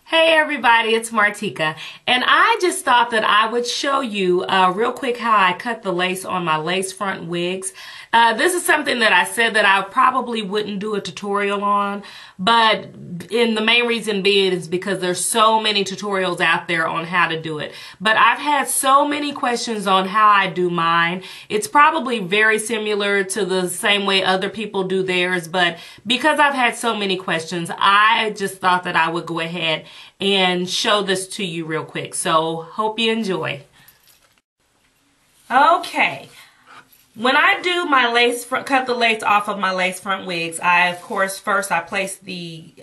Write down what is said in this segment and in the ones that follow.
Hey everybody, it's Martika, and I just thought that I would show you real quick how I cut the lace on my lace front wigs. This is something that I said that I probably wouldn't do a tutorial on, but the main reason being is because there's so many tutorials out there on how to do it. But I've had so many questions on how I do mine. It's probably very similar to the same way other people do theirs, but because I've had so many questions, I just thought that I would go ahead and show this to you real quick. So hope you enjoy. Okay. When I do my cut the lace off of my lace front wigs, of course, first I place the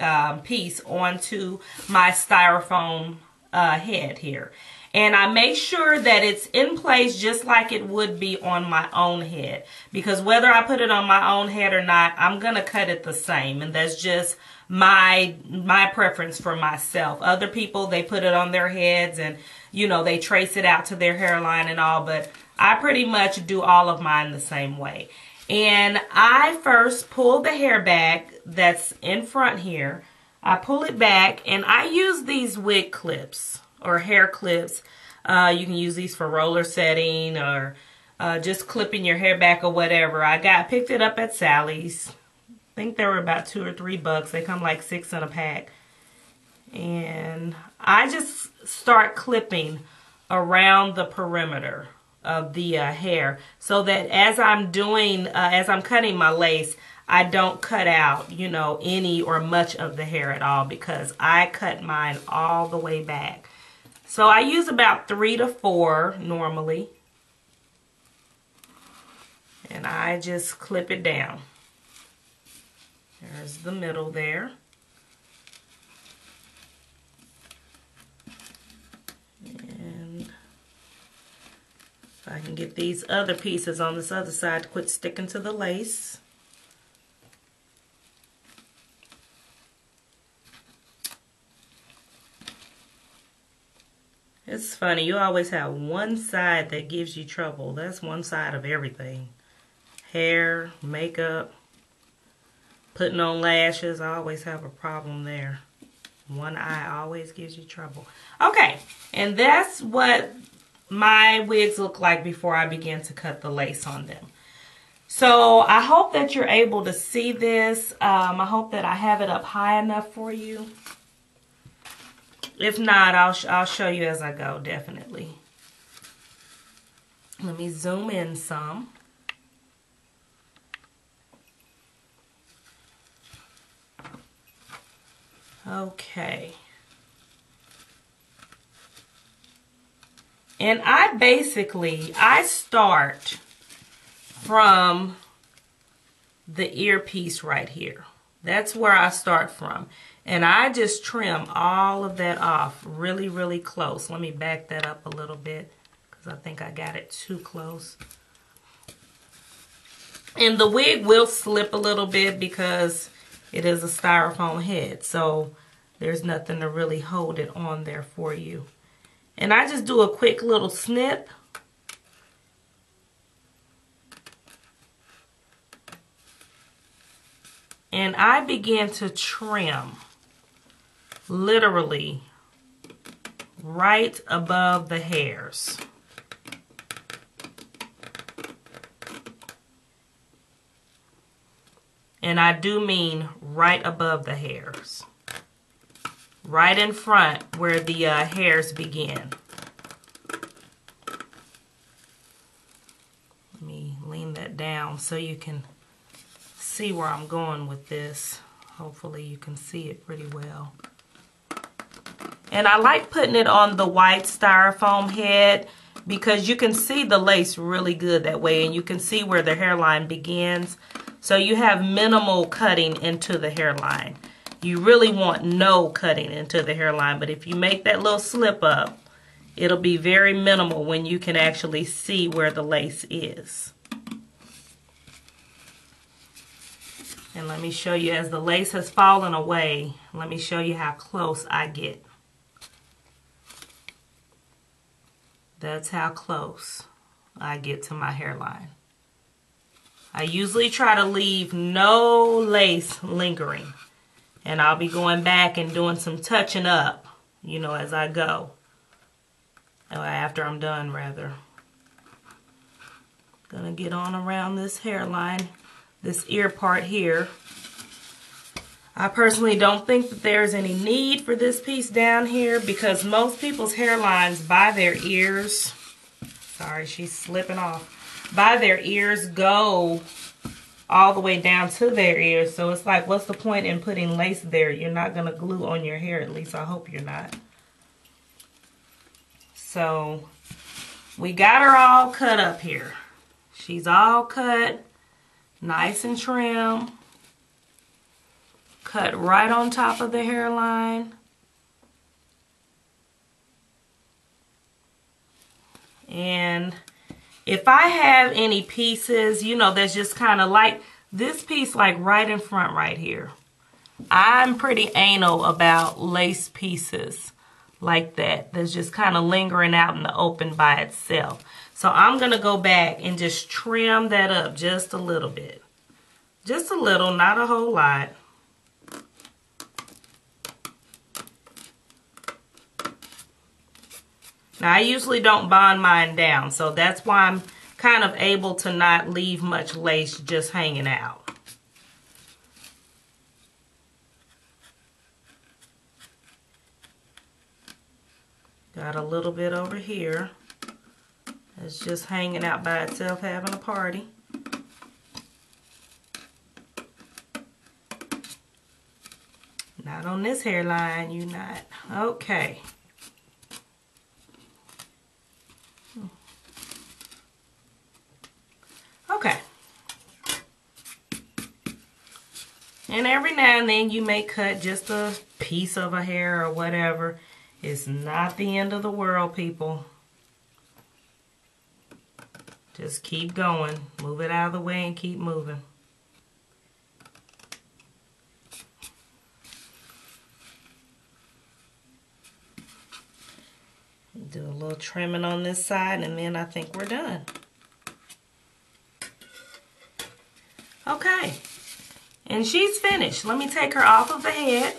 piece onto my styrofoam head here. And I make sure that it's in place just like it would be on my own head. Because whether I put it on my own head or not, I'm going to cut it the same. And that's just my preference for myself. Other people, they put it on their heads and, you know, they trace it out to their hairline and all. But I pretty much do all of mine the same way. And I first pull the hair back that's in front here. I pull it back and I use these wig clips or hair clips. You can use these for roller setting or just clipping your hair back or whatever. I picked it up at Sally's. I think they were about $2 or $3. They come like 6 in a pack. And I just start clipping around the perimeter of the hair so that as I'm cutting my lace, I don't cut out, you know, any or much of the hair at all because I cut mine all the way back. So I use about 3 to 4 normally. And I just clip it down. There's the middle there. And if I can get these other pieces on this other side to quit sticking to the lace. It's funny, you always have one side that gives you trouble. That's one side of everything. Hair, makeup, putting on lashes. I always have a problem there. One eye always gives you trouble. Okay, and that's what my wigs look like before I begin to cut the lace on them. So I hope that you're able to see this. I hope that I have it up high enough for you. If not, I'll show you as I go, definitely. Let me zoom in some. Okay. And I start from the earpiece right here. That's where I start from. And I just trim all of that off really, really close. Let me back that up a little bit because I think I got it too close. And the wig will slip a little bit because it is a styrofoam head. So there's nothing to really hold it on there for you. And I just do a quick little snip. And I begin to trim literally right above the hairs. And I do mean right above the hairs. Right in front where the hairs begin. Let me lean that down so you can see where I'm going with this. Hopefully you can see it pretty well. And I like putting it on the white styrofoam head because you can see the lace really good that way and you can see where the hairline begins. So you have minimal cutting into the hairline. You really want no cutting into the hairline, but if you make that little slip up, it'll be very minimal when you can actually see where the lace is. And let me show you, as the lace has fallen away, let me show you how close I get. That's how close I get to my hairline. I usually try to leave no lace lingering. And I'll be going back and doing some touching up you know, as I go. Or after I'm done, rather. Gonna get on around this hairline, this ear part here. I personally don't think that there's any need for this piece down here because most people's hairlines by their ears, sorry, she's slipping off, by their ears go all the way down to their ears. So it's like, what's the point in putting lace there? You're not going to glue on your hair, at least I hope you're not. So we got her all cut up here. She's all cut, nice and trim. Cut right on top of the hairline. And if I have any pieces, you know, that's just kind of like this piece, like right in front right here. I'm pretty anal about lace pieces like that. That's just kind of lingering out in the open by itself. So I'm going to go back and just trim that up just a little bit. Just a little, not a whole lot. Now, I usually don't bond mine down, so that's why I'm kind of able to not leave much lace just hanging out. Got a little bit over here. It's just hanging out by itself, having a party. Not on this hairline, you not. Okay. Okay. And every now and then you may cut just a piece of a hair or whatever. It's not the end of the world, people. Just keep going. Move it out of the way and keep moving. Do a little trimming on this side and then I think we're done. Okay, and she's finished. Let me take her off of the head.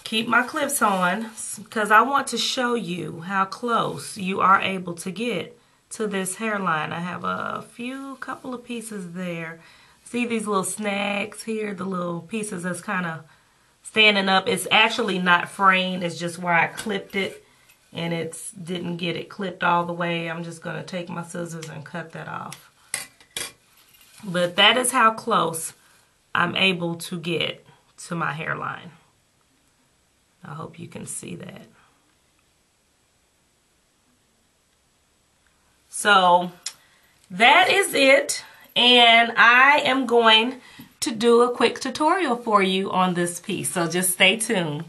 Keep my clips on because I want to show you how close you are able to get to this hairline. I have a couple of pieces there. See these little snags here, the little pieces that's kind of standing up. It's actually not fraying, it's just where I clipped it and it didn't get it clipped all the way. I'm just going to take my scissors and cut that off. But that is how close I'm able to get to my hairline. I hope you can see that. So that is it. And I am going to do a quick tutorial for you on this piece. So just stay tuned.